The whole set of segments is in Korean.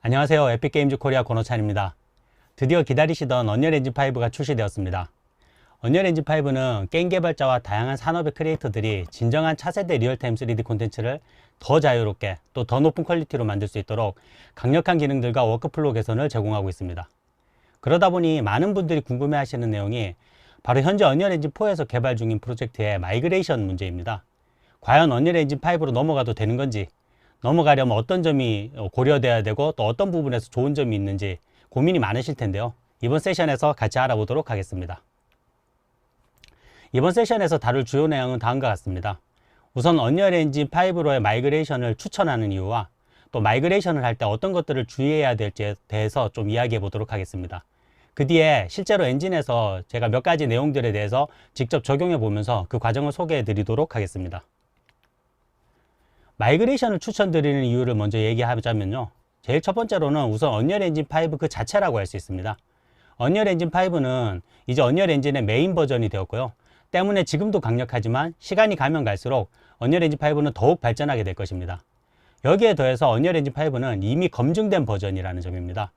안녕하세요. 에픽게임즈 코리아 권호찬입니다. 드디어 기다리시던 언리얼 엔진 5가 출시되었습니다. 언리얼 엔진 5는 게임 개발자와 다양한 산업의 크리에이터들이 진정한 차세대 리얼타임 3D 콘텐츠를 더 자유롭게 또 더 높은 퀄리티로 만들 수 있도록 강력한 기능들과 워크플로우 개선을 제공하고 있습니다. 그러다 보니 많은 분들이 궁금해 하시는 내용이 바로 현재 언리얼 엔진 4에서 개발 중인 프로젝트의 마이그레이션 문제입니다. 과연 언리얼 엔진 5로 넘어가도 되는 건지, 넘어가려면 어떤 점이 고려돼야 되고 또 어떤 부분에서 좋은 점이 있는지 고민이 많으실 텐데요. 이번 세션에서 같이 알아보도록 하겠습니다. 이번 세션에서 다룰 주요 내용은 다음과 같습니다. 우선 언리얼 엔진 5로의 마이그레이션을 추천하는 이유와 또 마이그레이션을 할 때 어떤 것들을 주의해야 될지에 대해서 좀 이야기해 보도록 하겠습니다. 그 뒤에 실제로 엔진에서 제가 몇 가지 내용들에 대해서 직접 적용해 보면서 그 과정을 소개해 드리도록 하겠습니다. 마이그레이션을 추천드리는 이유를 먼저 얘기하자면요. 제일 첫 번째로는 우선 언리얼 엔진 5 그 자체라고 할 수 있습니다. 언리얼 엔진 5는 이제 언리얼 엔진의 메인 버전이 되었고요. 때문에 지금도 강력하지만 시간이 가면 갈수록 언리얼 엔진 5는 더욱 발전하게 될 것입니다. 여기에 더해서 언리얼 엔진 5는 이미 검증된 버전이라는 점입니다.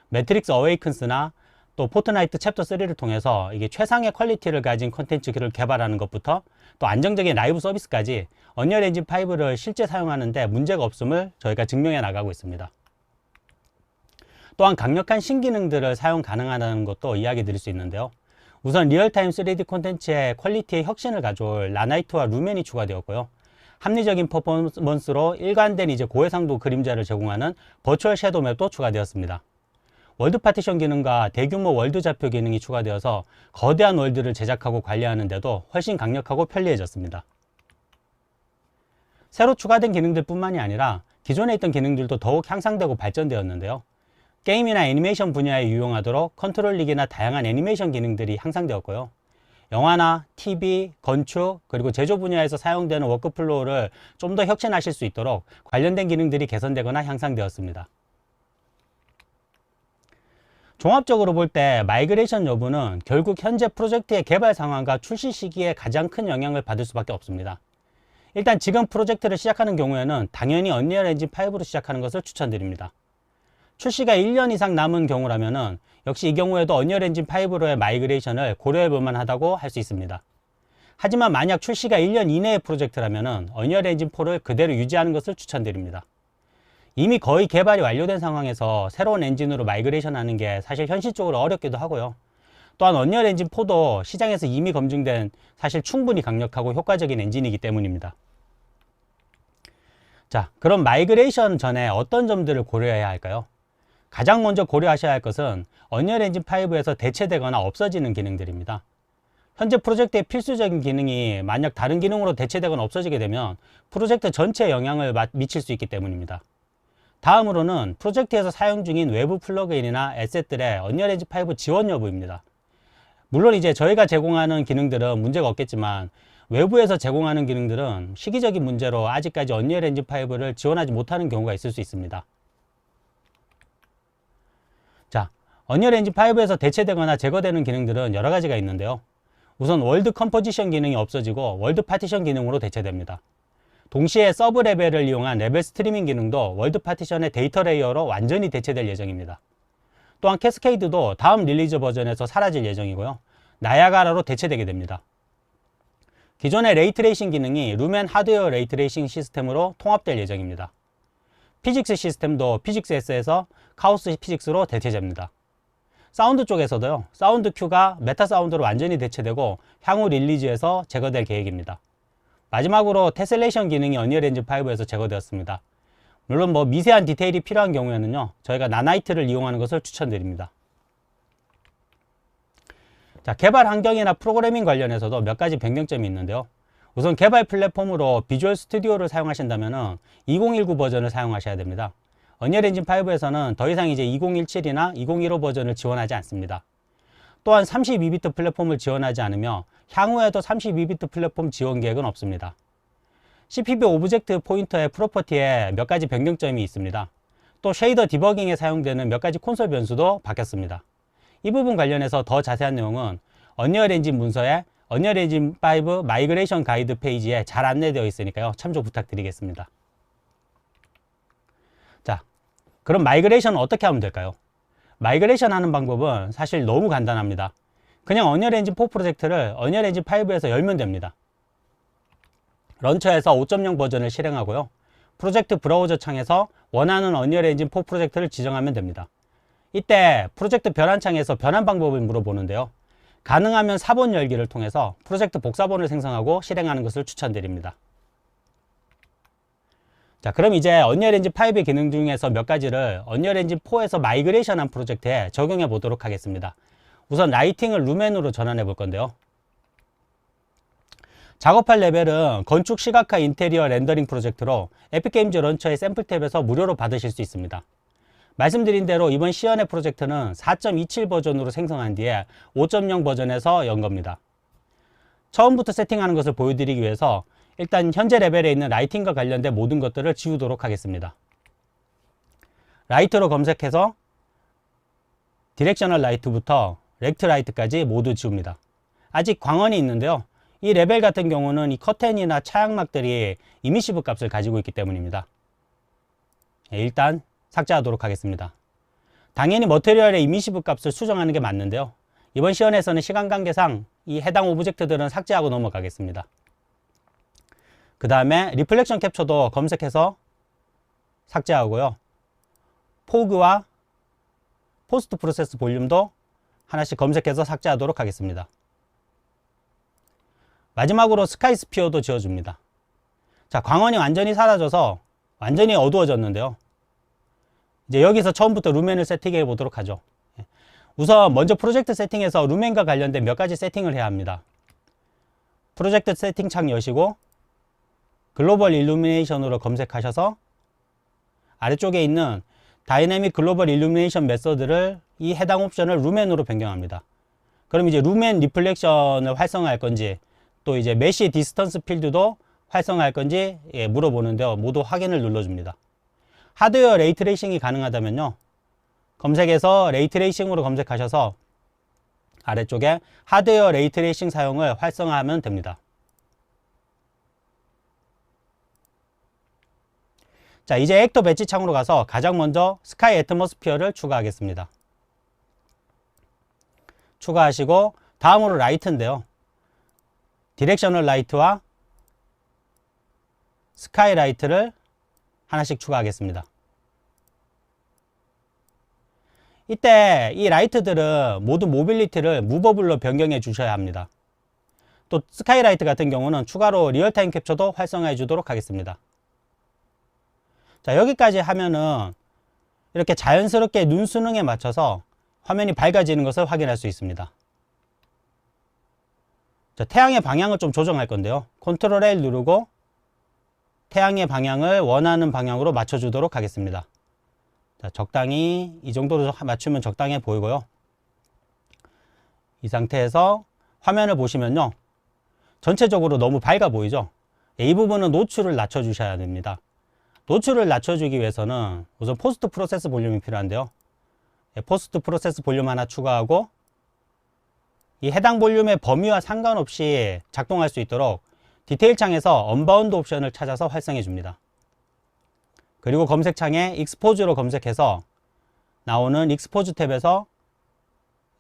매트릭스 어웨이큰스나 또 포트나이트 챕터 3를 통해서 이게 최상의 퀄리티를 가진 콘텐츠를 개발하는 것부터 또 안정적인 라이브 서비스까지 언리얼 엔진 5를 실제 사용하는데 문제가 없음을 저희가 증명해 나가고 있습니다. 또한 강력한 신기능들을 사용 가능하다는 것도 이야기 드릴 수 있는데요. 우선 리얼타임 3D 콘텐츠의 퀄리티의 혁신을 가져올 라나이트와 루멘이 추가되었고요. 합리적인 퍼포먼스로 일관된 고해상도 그림자를 제공하는 버추얼 섀도우 맵도 추가되었습니다. 월드 파티션 기능과 대규모 월드 좌표 기능이 추가되어서 거대한 월드를 제작하고 관리하는 데도 훨씬 강력하고 편리해졌습니다. 새로 추가된 기능들 뿐만이 아니라 기존에 있던 기능들도 더욱 향상되고 발전되었는데요. 게임이나 애니메이션 분야에 유용하도록 컨트롤릭이나 다양한 애니메이션 기능들이 향상되었고요. 영화나 TV, 건축, 그리고 제조 분야에서 사용되는 워크플로우를 좀 더 혁신하실 수 있도록 관련된 기능들이 개선되거나 향상되었습니다. 종합적으로 볼 때 마이그레이션 여부는 결국 현재 프로젝트의 개발 상황과 출시 시기에 가장 큰 영향을 받을 수밖에 없습니다. 일단 지금 프로젝트를 시작하는 경우에는 당연히 언리얼 엔진 5로 시작하는 것을 추천드립니다. 출시가 1년 이상 남은 경우라면 역시 이 경우에도 언리얼 엔진 5로의 마이그레이션을 고려해 볼 만하다고 할 수 있습니다. 하지만 만약 출시가 1년 이내의 프로젝트라면 언리얼 엔진 4를 그대로 유지하는 것을 추천드립니다. 이미 거의 개발이 완료된 상황에서 새로운 엔진으로 마이그레이션 하는 게 사실 현실적으로 어렵기도 하고요. 또한 언리얼 엔진 4도 시장에서 이미 검증된 사실 충분히 강력하고 효과적인 엔진이기 때문입니다. 자, 그럼 마이그레이션 전에 어떤 점들을 고려해야 할까요? 가장 먼저 고려하셔야 할 것은 언리얼 엔진 5에서 대체되거나 없어지는 기능들입니다. 현재 프로젝트의 필수적인 기능이 만약 다른 기능으로 대체되거나 없어지게 되면 프로젝트 전체에 영향을 미칠 수 있기 때문입니다. 다음으로는 프로젝트에서 사용 중인 외부 플러그인이나 에셋들의 언리얼 엔진 5 지원 여부입니다. 물론 저희가 제공하는 기능들은 문제가 없겠지만 외부에서 제공하는 기능들은 시기적인 문제로 아직까지 언리얼 엔진 5를 지원하지 못하는 경우가 있을 수 있습니다. 자, 언리얼 엔진 5에서 대체되거나 제거되는 기능들은 여러 가지가 있는데요. 우선 월드 컴포지션 기능이 없어지고 월드 파티션 기능으로 대체됩니다. 동시에 서브 레벨을 이용한 레벨 스트리밍 기능도 월드 파티션의 데이터 레이어로 완전히 대체될 예정입니다. 또한 캐스케이드도 다음 릴리즈 버전에서 사라질 예정이고요. 나야가라로 대체되게 됩니다. 기존의 레이트레이싱 기능이 루멘 하드웨어 레이트레이싱 시스템으로 통합될 예정입니다. 피직스 시스템도 피직스 S에서 카오스 피직스로 대체됩니다. 사운드 쪽에서도요. 사운드 큐가 메타 사운드로 완전히 대체되고 향후 릴리즈에서 제거될 계획입니다. 마지막으로 테셀레이션 기능이 언리얼 엔진 5에서 제거되었습니다. 물론 미세한 디테일이 필요한 경우에는요. 저희가 나나이트를 이용하는 것을 추천드립니다. 자, 개발 환경이나 프로그래밍 관련해서도 몇 가지 변경점이 있는데요. 우선 개발 플랫폼으로 비주얼 스튜디오를 사용하신다면 2019 버전을 사용하셔야 됩니다. 언리얼 엔진 5에서는 더 이상 2017이나 2015 버전을 지원하지 않습니다. 또한 32비트 플랫폼을 지원하지 않으며 향후에도 32비트 플랫폼 지원 계획은 없습니다. CPP 오브젝트 포인터의 프로퍼티에 몇 가지 변경점이 있습니다. 또 쉐이더 디버깅에 사용되는 몇 가지 콘솔 변수도 바뀌었습니다. 이 부분 관련해서 더 자세한 내용은 언리얼 엔진 문서에 언리얼 엔진 5 마이그레이션 가이드 페이지에 잘 안내되어 있으니까요. 참조 부탁드리겠습니다. 자, 그럼 마이그레이션은 어떻게 하면 될까요? 마이그레이션 하는 방법은 사실 너무 간단합니다. 그냥 언리얼 엔진 4 프로젝트를 언리얼 엔진 5에서 열면 됩니다. 런처에서 5.0 버전을 실행하고요. 프로젝트 브라우저 창에서 원하는 언리얼 엔진 4 프로젝트를 지정하면 됩니다. 이때 프로젝트 변환 창에서 변환 방법을 물어보는데요. 가능하면 사본 열기를 통해서 프로젝트 복사본을 생성하고 실행하는 것을 추천드립니다. 자, 그럼 이제 언리얼 엔진 5의 기능 중에서 몇 가지를 언리얼 엔진 4에서 마이그레이션한 프로젝트에 적용해 보도록 하겠습니다. 우선 라이팅을 루멘으로 전환해 볼 건데요. 작업할 레벨은 건축 시각화 인테리어 렌더링 프로젝트로 에픽게임즈 런처의 샘플 탭에서 무료로 받으실 수 있습니다. 말씀드린 대로 이번 시연의 프로젝트는 4.27 버전으로 생성한 뒤에 5.0 버전에서 연 겁니다. 처음부터 세팅하는 것을 보여드리기 위해서 일단 현재 레벨에 있는 라이팅과 관련된 모든 것들을 지우도록 하겠습니다. 라이트로 검색해서 디렉셔널 라이트부터 렉트 라이트까지 모두 지웁니다. 아직 광원이 있는데요. 이 레벨 같은 경우는 이 커튼이나 차양막들이 이미시브 값을 가지고 있기 때문입니다. 일단 삭제하도록 하겠습니다. 당연히 머티리얼의 이미시브 값을 수정하는 게 맞는데요. 이번 시연에서는 시간 관계상 이 해당 오브젝트들은 삭제하고 넘어가겠습니다. 그 다음에 리플렉션 캡처도 검색해서 삭제하고요. 포그와 포스트 프로세스 볼륨도 하나씩 검색해서 삭제하도록 하겠습니다. 마지막으로 스카이 스피어도 지워줍니다. 자, 광원이 완전히 사라져서 완전히 어두워졌는데요. 이제 여기서 처음부터 루멘을 세팅해 보도록 하죠. 우선 먼저 프로젝트 세팅에서 루멘과 관련된 몇 가지 세팅을 해야 합니다. 프로젝트 세팅 창 여시고 글로벌 일루미네이션으로 검색하셔서 아래쪽에 있는 다이내믹 글로벌 일루미네이션 메서드를 이 해당 옵션을 루멘으로 변경합니다. 그럼 이제 루멘 리플렉션을 활성화할 건지 또 이제 메시 디스턴스 필드도 활성화할 건지 물어보는데요. 모두 확인을 눌러줍니다. 하드웨어 레이트레이싱이 가능하다면요. 검색에서 레이트레이싱으로 검색하셔서 아래쪽에 하드웨어 레이트레이싱 사용을 활성화하면 됩니다. 자, 이제 액터 배치 창으로 가서 가장 먼저 스카이 애트모스피어를 추가하겠습니다. 추가하시고 다음으로 라이트인데요. 디렉셔널 라이트와 스카이 라이트를 하나씩 추가하겠습니다. 이때 이 라이트들은 모두 모빌리티를 무버블로 변경해 주셔야 합니다. 또 스카이 라이트 같은 경우는 추가로 리얼타임 캡처도 활성화해 주도록 하겠습니다. 자, 여기까지 하면은 이렇게 자연스럽게 눈 수능에 맞춰서 화면이 밝아지는 것을 확인할 수 있습니다. 자, 태양의 방향을 좀 조정할 건데요. 컨트롤 L 누르고 태양의 방향을 원하는 방향으로 맞춰주도록 하겠습니다. 자, 적당히 이 정도로 맞추면 적당해 보이고요. 이 상태에서 화면을 보시면요. 전체적으로 너무 밝아 보이죠? 이 부분은 노출을 낮춰주셔야 됩니다. 노출을 낮춰주기 위해서는 우선 포스트 프로세스 볼륨이 필요한데요. 포스트 프로세스 볼륨 하나 추가하고 이 해당 볼륨의 범위와 상관없이 작동할 수 있도록 디테일 창에서 언바운드 옵션을 찾아서 활성해 줍니다. 그리고 검색창에 익스포즈로 검색해서 나오는 익스포즈 탭에서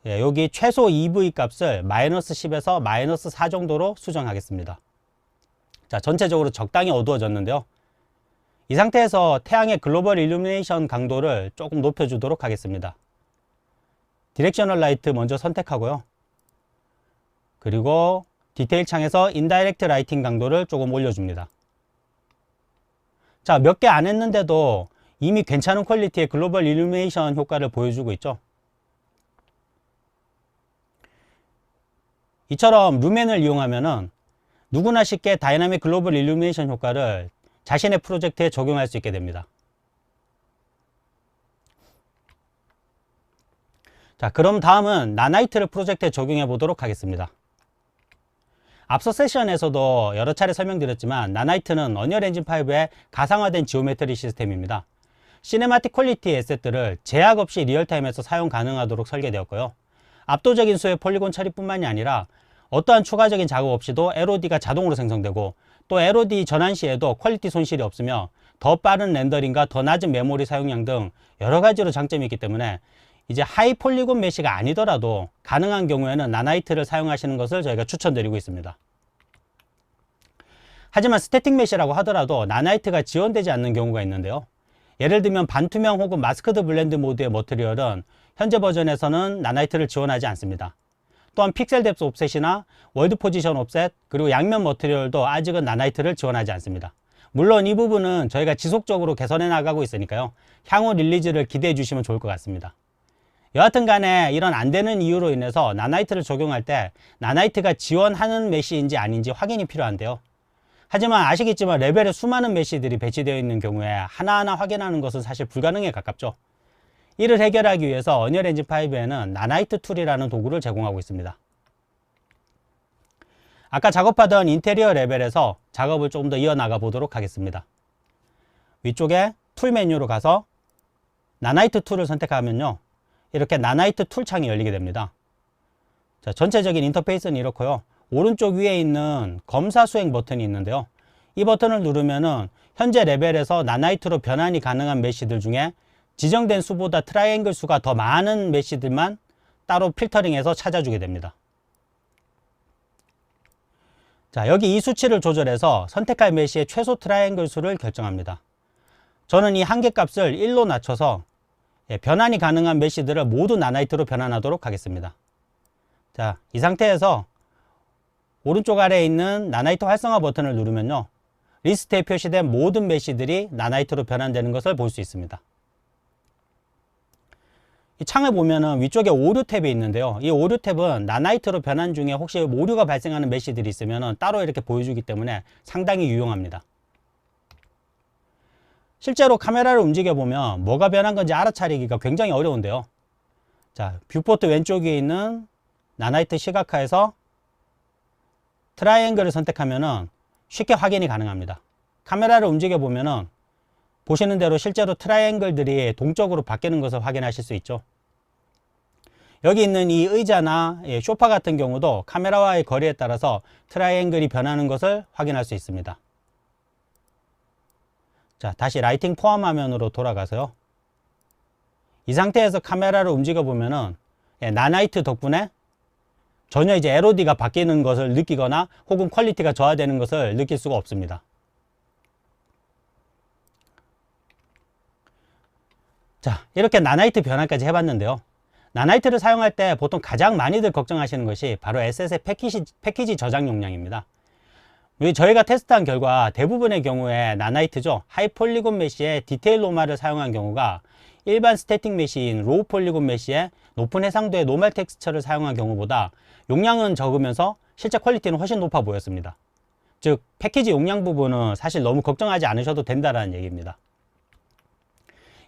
여기 최소 EV 값을 -10에서 -4 정도로 수정하겠습니다. 자, 전체적으로 적당히 어두워졌는데요. 이 상태에서 태양의 글로벌 일루미네이션 강도를 조금 높여주도록 하겠습니다. 디렉셔널 라이트 먼저 선택하고요. 그리고 디테일 창에서 인다이렉트 라이팅 강도를 조금 올려줍니다. 자, 몇 개 안 했는데도 이미 괜찮은 퀄리티의 글로벌 일루미네이션 효과를 보여주고 있죠. 이처럼 루멘을 이용하면은 누구나 쉽게 다이나믹 글로벌 일루미네이션 효과를 자신의 프로젝트에 적용할 수 있게 됩니다. 자, 그럼 다음은 나나이트를 프로젝트에 적용해 보도록 하겠습니다. 앞서 세션에서도 여러 차례 설명드렸지만 나나이트는 언리얼 엔진 5의 가상화된 지오메트리 시스템입니다. 시네마틱 퀄리티 에셋들을 제약 없이 리얼타임에서 사용 가능하도록 설계되었고요. 압도적인 수의 폴리곤 처리뿐만이 아니라 어떠한 추가적인 작업 없이도 LOD가 자동으로 생성되고 또 LOD 전환 시에도 퀄리티 손실이 없으며 더 빠른 렌더링과 더 낮은 메모리 사용량 등 여러 가지로 장점이 있기 때문에 이제 하이 폴리곤 메시가 아니더라도 가능한 경우에는 나나이트를 사용하시는 것을 저희가 추천드리고 있습니다. 하지만 스태틱 메시라고 하더라도 나나이트가 지원되지 않는 경우가 있는데요. 예를 들면 반투명 혹은 마스크드 블렌드 모드의 머티리얼은 현재 버전에서는 나나이트를 지원하지 않습니다. 또한 픽셀 뎁스 옵셋이나 월드 포지션 옵셋, 그리고 양면 머티리얼도 아직은 나나이트를 지원하지 않습니다. 물론 이 부분은 저희가 지속적으로 개선해 나가고 있으니까요. 향후 릴리즈를 기대해 주시면 좋을 것 같습니다. 여하튼 간에 이런 안 되는 이유로 인해서 나나이트를 적용할 때 나나이트가 지원하는 메시인지 아닌지 확인이 필요한데요. 하지만 아시겠지만 레벨에 수많은 메시들이 배치되어 있는 경우에 하나하나 확인하는 것은 사실 불가능에 가깝죠. 이를 해결하기 위해서 언리얼 엔진 5에는 나나이트 툴이라는 도구를 제공하고 있습니다. 아까 작업하던 인테리어 레벨에서 작업을 조금 더 이어나가 보도록 하겠습니다. 위쪽에 툴 메뉴로 가서 나나이트 툴을 선택하면요. 이렇게 나나이트 툴 창이 열리게 됩니다. 자, 전체적인 인터페이스는 이렇고요. 오른쪽 위에 있는 검사 수행 버튼이 있는데요. 이 버튼을 누르면은 현재 레벨에서 나나이트로 변환이 가능한 메시들 중에 지정된 수보다 트라이앵글 수가 더 많은 메시들만 따로 필터링해서 찾아주게 됩니다. 자, 여기 이 수치를 조절해서 선택할 메시의 최소 트라이앵글 수를 결정합니다. 저는 이 한계값을 1로 낮춰서 변환이 가능한 메시들을 모두 나나이트로 변환하도록 하겠습니다. 자, 이 상태에서 오른쪽 아래에 있는 나나이트 활성화 버튼을 누르면요. 리스트에 표시된 모든 메시들이 나나이트로 변환되는 것을 볼 수 있습니다. 이 창을 보면은 위쪽에 오류 탭이 있는데요. 이 오류 탭은 나나이트로 변환 중에 혹시 오류가 발생하는 메시들이 있으면은 따로 이렇게 보여주기 때문에 상당히 유용합니다. 실제로 카메라를 움직여 보면 뭐가 변한 건지 알아차리기가 굉장히 어려운데요. 자, 뷰포트 왼쪽 위에 있는 나나이트 시각화에서 트라이앵글을 선택하면은 쉽게 확인이 가능합니다. 카메라를 움직여 보면은 보시는 대로 실제로 트라이앵글들이 동적으로 바뀌는 것을 확인하실 수 있죠. 여기 있는 이 의자나 소파 같은 경우도 카메라와의 거리에 따라서 트라이앵글이 변하는 것을 확인할 수 있습니다. 자, 다시 라이팅 포함 화면으로 돌아가서요. 이 상태에서 카메라를 움직여 보면은 나나이트 덕분에 전혀 이제 LOD가 바뀌는 것을 느끼거나 혹은 퀄리티가 저하되는 것을 느낄 수가 없습니다. 자, 이렇게 나나이트 변환까지 해봤는데요. 나나이트를 사용할 때 보통 가장 많이들 걱정하시는 것이 바로 SS의 패키지 저장 용량입니다. 저희가 테스트한 결과 대부분의 경우에 나나이트죠. 하이 폴리곤 메시의 디테일 로마를 사용한 경우가 일반 스태틱 메시인 로우 폴리곤 메시의 높은 해상도의 노멀 텍스처를 사용한 경우보다 용량은 적으면서 실제 퀄리티는 훨씬 높아 보였습니다. 즉 패키지 용량 부분은 사실 너무 걱정하지 않으셔도 된다는 얘기입니다.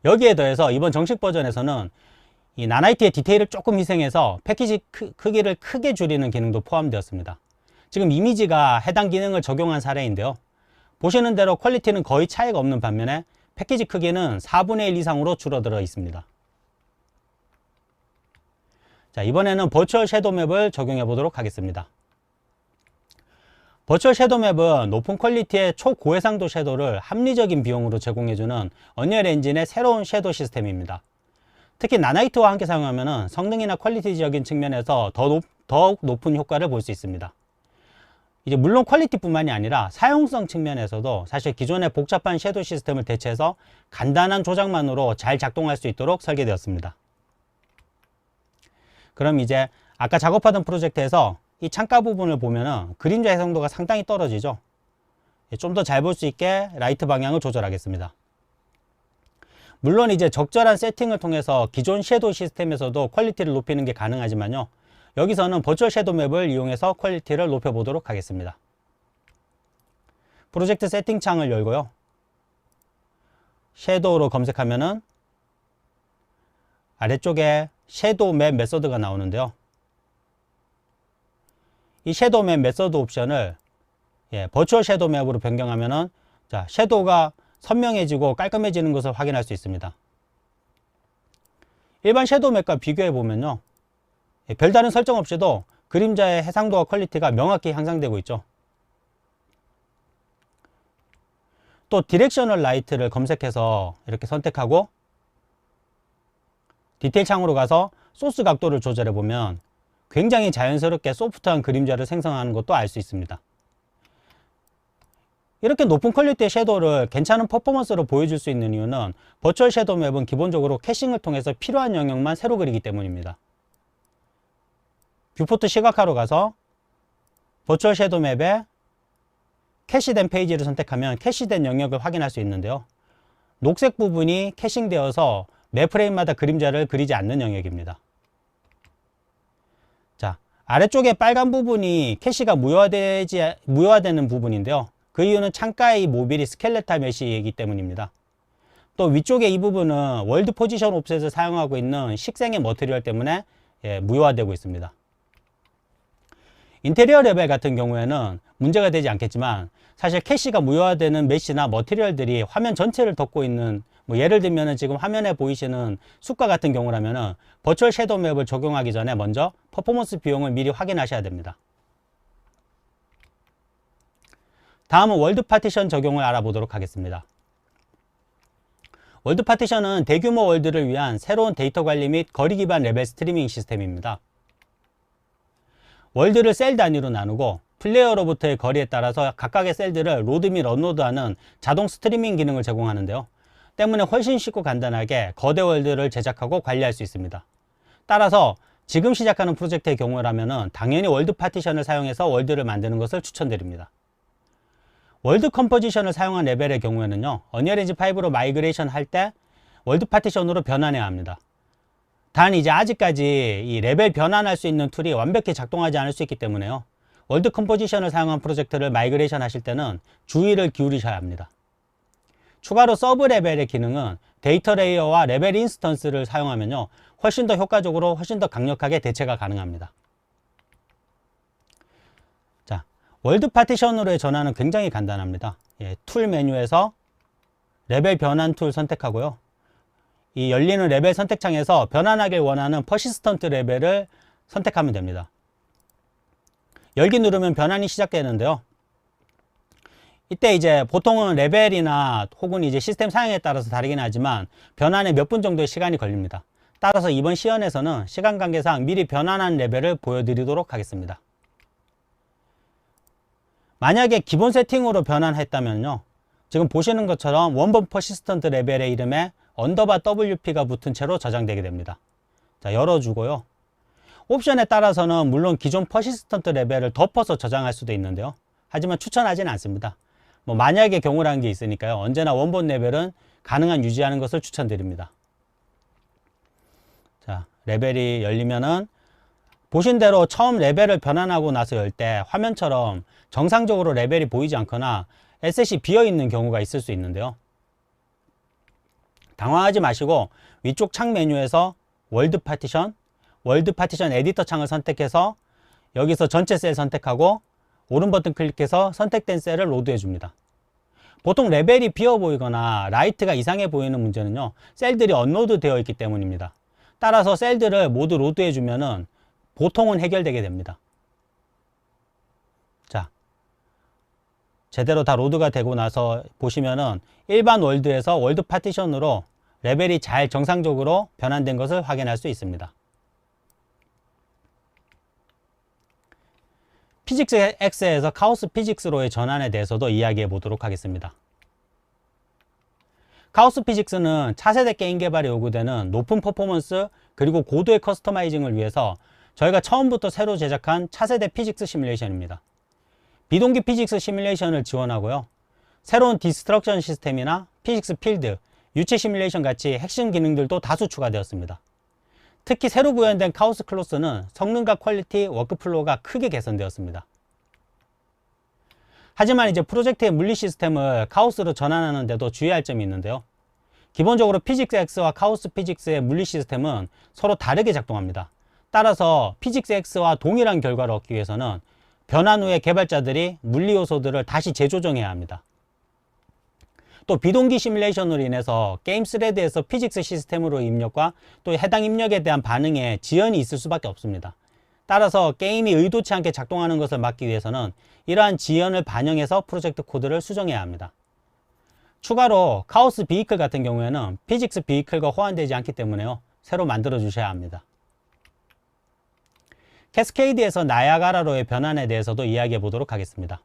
여기에 더해서 이번 정식 버전에서는 이 나나이트의 디테일을 조금 희생해서 패키지 크기를 크게 줄이는 기능도 포함되었습니다. 지금 이미지가 해당 기능을 적용한 사례인데요. 보시는 대로 퀄리티는 거의 차이가 없는 반면에 패키지 크기는 4분의 1 이상으로 줄어들어 있습니다. 자, 이번에는 버추얼 섀도우 맵을 적용해 보도록 하겠습니다. 버추얼 섀도우 맵은 높은 퀄리티의 초고해상도 섀도우를 합리적인 비용으로 제공해주는 언리얼 엔진의 새로운 섀도우 시스템입니다. 특히 나나이트와 함께 사용하면 성능이나 퀄리티적인 측면에서 더욱 높은 효과를 볼 수 있습니다. 이제 물론 퀄리티뿐만이 아니라 사용성 측면에서도 사실 기존의 복잡한 섀도우 시스템을 대체해서 간단한 조작만으로 잘 작동할 수 있도록 설계되었습니다. 그럼 이제 아까 작업하던 프로젝트에서 이 창가 부분을 보면은 그림자 해상도가 상당히 떨어지죠. 좀 더 잘 볼 수 있게 라이트 방향을 조절하겠습니다. 물론 이제 적절한 세팅을 통해서 기존 섀도우 시스템에서도 퀄리티를 높이는 게 가능하지만요. 여기서는 버추얼 섀도우 맵을 이용해서 퀄리티를 높여 보도록 하겠습니다. 프로젝트 세팅 창을 열고요. 섀도우로 검색하면은 아래쪽에 섀도우 맵 메서드가 나오는데요. 이 섀도우 맵 메서드 옵션을 버추얼 섀도우 맵으로 변경하면은 자, 섀도우가 선명해지고 깔끔해지는 것을 확인할 수 있습니다. 일반 섀도우 맵과 비교해 보면요. 별다른 설정 없이도 그림자의 해상도와 퀄리티가 명확히 향상되고 있죠. 또 디렉셔널 라이트를 검색해서 이렇게 선택하고 디테일 창으로 가서 소스 각도를 조절해 보면 굉장히 자연스럽게 소프트한 그림자를 생성하는 것도 알 수 있습니다. 이렇게 높은 퀄리티의 섀도우를 괜찮은 퍼포먼스로 보여줄 수 있는 이유는 버추얼 섀도우 맵은 기본적으로 캐싱을 통해서 필요한 영역만 새로 그리기 때문입니다. 뷰포트 시각화로 가서 버추얼 섀도우 맵에 캐시된 페이지를 선택하면 캐시된 영역을 확인할 수 있는데요. 녹색 부분이 캐싱되어서 매 프레임마다 그림자를 그리지 않는 영역입니다. 자, 아래쪽에 빨간 부분이 캐시가 무효화되는 부분인데요. 그 이유는 창가의 이 모빌이 스켈레탈 메쉬이기 때문입니다. 또 위쪽에 이 부분은 월드 포지션 옵셋을 사용하고 있는 식생의 머티리얼 때문에 무효화되고 있습니다. 인테리어 레벨 같은 경우에는 문제가 되지 않겠지만 사실 캐시가 무효화되는 메쉬나 머티리얼들이 화면 전체를 덮고 있는 예를 들면 지금 화면에 보이시는 숲과 같은 경우라면 버추얼 섀도우 맵을 적용하기 전에 먼저 퍼포먼스 비용을 미리 확인하셔야 됩니다. 다음은 월드 파티션 적용을 알아보도록 하겠습니다. 월드 파티션은 대규모 월드를 위한 새로운 데이터 관리 및 거리 기반 레벨 스트리밍 시스템입니다. 월드를 셀 단위로 나누고 플레이어로부터의 거리에 따라서 각각의 셀들을 로드 및 언로드하는 자동 스트리밍 기능을 제공하는데요. 때문에 훨씬 쉽고 간단하게 거대 월드를 제작하고 관리할 수 있습니다. 따라서 지금 시작하는 프로젝트의 경우라면 당연히 월드 파티션을 사용해서 월드를 만드는 것을 추천드립니다. 월드 컴포지션을 사용한 레벨의 경우에는요, 언리얼 엔진 5로 마이그레이션 할 때 월드 파티션으로 변환해야 합니다. 단 이제 아직까지 이 레벨 변환할 수 있는 툴이 완벽히 작동하지 않을 수 있기 때문에요. 월드 컴포지션을 사용한 프로젝트를 마이그레이션 하실 때는 주의를 기울이셔야 합니다. 추가로 서브 레벨의 기능은 데이터 레이어와 레벨 인스턴스를 사용하면요, 훨씬 더 효과적으로 훨씬 더 강력하게 대체가 가능합니다. 자, 월드 파티션으로의 전환은 굉장히 간단합니다. 툴 메뉴에서 레벨 변환 툴 선택하고요. 이 열리는 레벨 선택창에서 변환하길 원하는 퍼시스턴트 레벨을 선택하면 됩니다. 열기 누르면 변환이 시작되는데요. 이때 이제 보통은 레벨이나 혹은 이제 시스템 사양에 따라서 다르긴 하지만 변환에 몇 분 정도의 시간이 걸립니다. 따라서 이번 시연에서는 시간 관계상 미리 변환한 레벨을 보여드리도록 하겠습니다. 만약에 기본 세팅으로 변환했다면요, 지금 보시는 것처럼 원본 퍼시스턴트 레벨의 이름에 언더바 WP가 붙은 채로 저장되게 됩니다. 자, 열어주고요. 옵션에 따라서는 물론 기존 퍼시스턴트 레벨을 덮어서 저장할 수도 있는데요. 하지만 추천하지는 않습니다. 만약의 경우라는 게 있으니까요. 언제나 원본 레벨은 가능한 유지하는 것을 추천드립니다. 자, 레벨이 열리면은 보신 대로 처음 레벨을 변환하고 나서 열 때 화면처럼 정상적으로 레벨이 보이지 않거나 에셋이 비어있는 경우가 있을 수 있는데요. 당황하지 마시고 위쪽 창 메뉴에서 월드 파티션 에디터 창을 선택해서 여기서 전체 셀 선택하고 오른 버튼 클릭해서 선택된 셀을 로드해 줍니다. 보통 레벨이 비어 보이거나 라이트가 이상해 보이는 문제는요, 셀들이 언로드 되어 있기 때문입니다. 따라서 셀들을 모두 로드해 주면은 보통은 해결되게 됩니다. 자, 제대로 다 로드가 되고 나서 보시면은 일반 월드에서 월드 파티션으로 레벨이 잘 정상적으로 변환된 것을 확인할 수 있습니다. 피직스 X에서 카오스 피직스로의 전환에 대해서도 이야기해 보도록 하겠습니다. 카오스 피직스는 차세대 게임 개발에 요구되는 높은 퍼포먼스 그리고 고도의 커스터마이징을 위해서 저희가 처음부터 새로 제작한 차세대 피직스 시뮬레이션입니다. 비동기 피직스 시뮬레이션을 지원하고요. 새로운 디스트럭션 시스템이나 피직스 필드, 유체 시뮬레이션 같이 핵심 기능들도 다수 추가되었습니다. 특히 새로 구현된 카오스 클로스는 성능과 퀄리티, 워크플로우가 크게 개선되었습니다. 하지만 이제 프로젝트의 물리 시스템을 카오스로 전환하는 데도 주의할 점이 있는데요. 기본적으로 피직스 X와 카오스 피직스의 물리 시스템은 서로 다르게 작동합니다. 따라서 피직스 X와 동일한 결과를 얻기 위해서는 변환 후에 개발자들이 물리 요소들을 다시 재조정해야 합니다. 또 비동기 시뮬레이션으로 인해서 게임 스레드에서 피직스 시스템으로 입력과 또 해당 입력에 대한 반응에 지연이 있을 수밖에 없습니다. 따라서 게임이 의도치 않게 작동하는 것을 막기 위해서는 이러한 지연을 반영해서 프로젝트 코드를 수정해야 합니다. 추가로 카오스 비이클 같은 경우에는 피직스 비이클과 호환되지 않기 때문에요. 새로 만들어 주셔야 합니다. 캐스케이드에서 나야가라로의 변환에 대해서도 이야기해 보도록 하겠습니다.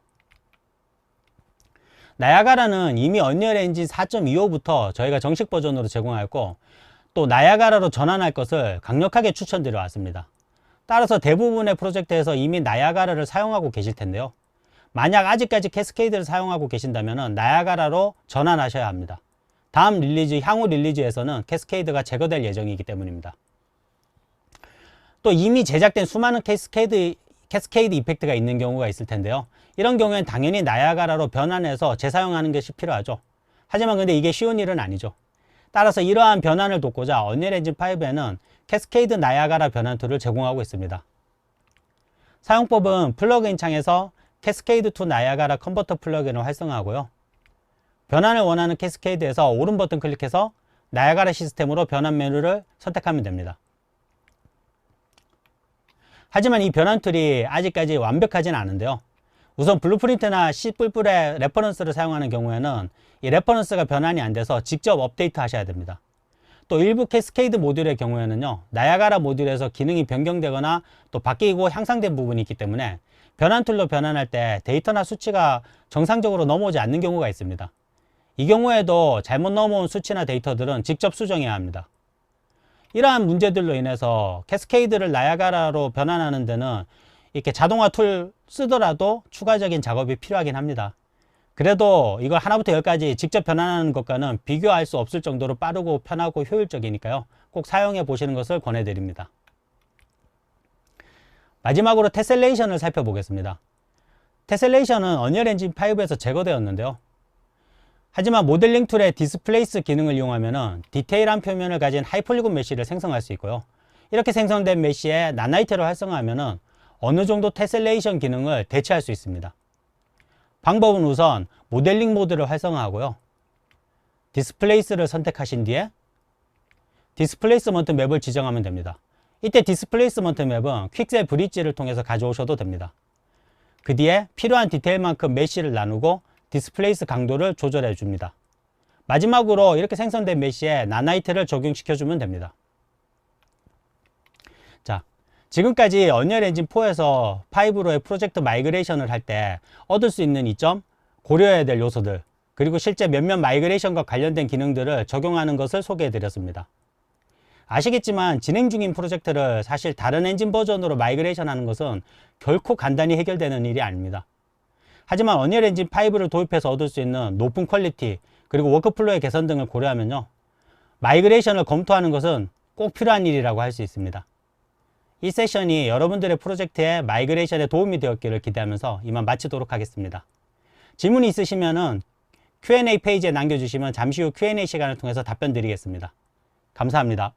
나야가라는 이미 언리얼 엔진 4.25부터 저희가 정식 버전으로 제공하였고, 또 나야가라로 전환할 것을 강력하게 추천드려 왔습니다. 따라서 대부분의 프로젝트에서 이미 나야가라를 사용하고 계실 텐데요. 만약 아직까지 캐스케이드를 사용하고 계신다면 나야가라로 전환하셔야 합니다. 다음 릴리즈, 향후 릴리즈에서는 캐스케이드가 제거될 예정이기 때문입니다. 또 이미 제작된 수많은 캐스케이드 이펙트가 있는 경우가 있을 텐데요. 이런 경우엔 당연히 나야가라로 변환해서 재사용하는 것이 필요하죠. 하지만 근데 이게 쉬운 일은 아니죠. 따라서 이러한 변환을 돕고자 언리얼 엔진 5에는 캐스케이드 나야가라 변환 툴을 제공하고 있습니다. 사용법은 플러그인 창에서 캐스케이드 투 나야가라 컨버터 플러그인을 활성화하고요. 변환을 원하는 캐스케이드에서 오른 버튼 클릭해서 나야가라 시스템으로 변환 메뉴를 선택하면 됩니다. 하지만 이 변환 툴이 아직까지 완벽하진 않은데요. 우선 블루프린트나 C++의 레퍼런스를 사용하는 경우에는 이 레퍼런스가 변환이 안 돼서 직접 업데이트 하셔야 됩니다. 또 일부 캐스케이드 모듈의 경우에는요, 나야가라 모듈에서 기능이 변경되거나 또 바뀌고 향상된 부분이 있기 때문에 변환 툴로 변환할 때 데이터나 수치가 정상적으로 넘어오지 않는 경우가 있습니다. 이 경우에도 잘못 넘어온 수치나 데이터들은 직접 수정해야 합니다. 이러한 문제들로 인해서 캐스케이드를 나야가라로 변환하는 데는 이렇게 자동화 툴 쓰더라도 추가적인 작업이 필요하긴 합니다. 그래도 이걸 하나부터 열까지 직접 변환하는 것과는 비교할 수 없을 정도로 빠르고 편하고 효율적이니까요. 꼭 사용해 보시는 것을 권해드립니다. 마지막으로 테셀레이션을 살펴보겠습니다. 테셀레이션은 언리얼 엔진 5에서 제거되었는데요. 하지만 모델링 툴의 디스플레이스 기능을 이용하면 디테일한 표면을 가진 하이폴리곤 메쉬를 생성할 수 있고요. 이렇게 생성된 메쉬에 나나이트를 활성화하면 어느 정도 테셀레이션 기능을 대체할 수 있습니다. 방법은 우선 모델링 모드를 활성화하고요. 디스플레이스를 선택하신 뒤에 디스플레이스먼트 맵을 지정하면 됩니다. 이때 디스플레이스먼트 맵은 퀵셀 브릿지를 통해서 가져오셔도 됩니다. 그 뒤에 필요한 디테일만큼 메쉬를 나누고 디스플레이스 강도를 조절해 줍니다. 마지막으로 이렇게 생성된 메쉬에 나나이트를 적용시켜 주면 됩니다. 자, 지금까지 언리얼 엔진 4에서 5로의 프로젝트 마이그레이션을 할 때 얻을 수 있는 이점, 고려해야 될 요소들, 그리고 실제 몇몇 마이그레이션과 관련된 기능들을 적용하는 것을 소개해 드렸습니다. 아시겠지만 진행 중인 프로젝트를 사실 다른 엔진 버전으로 마이그레이션 하는 것은 결코 간단히 해결되는 일이 아닙니다. 하지만 언리얼 엔진 5를 도입해서 얻을 수 있는 높은 퀄리티, 그리고 워크플로우의 개선 등을 고려하면요, 마이그레이션을 검토하는 것은 꼭 필요한 일이라고 할 수 있습니다. 이 세션이 여러분들의 프로젝트의 마이그레이션에 도움이 되었기를 기대하면서 이만 마치도록 하겠습니다. 질문이 있으시면 Q&A 페이지에 남겨주시면 잠시 후 Q&A 시간을 통해서 답변 드리겠습니다. 감사합니다.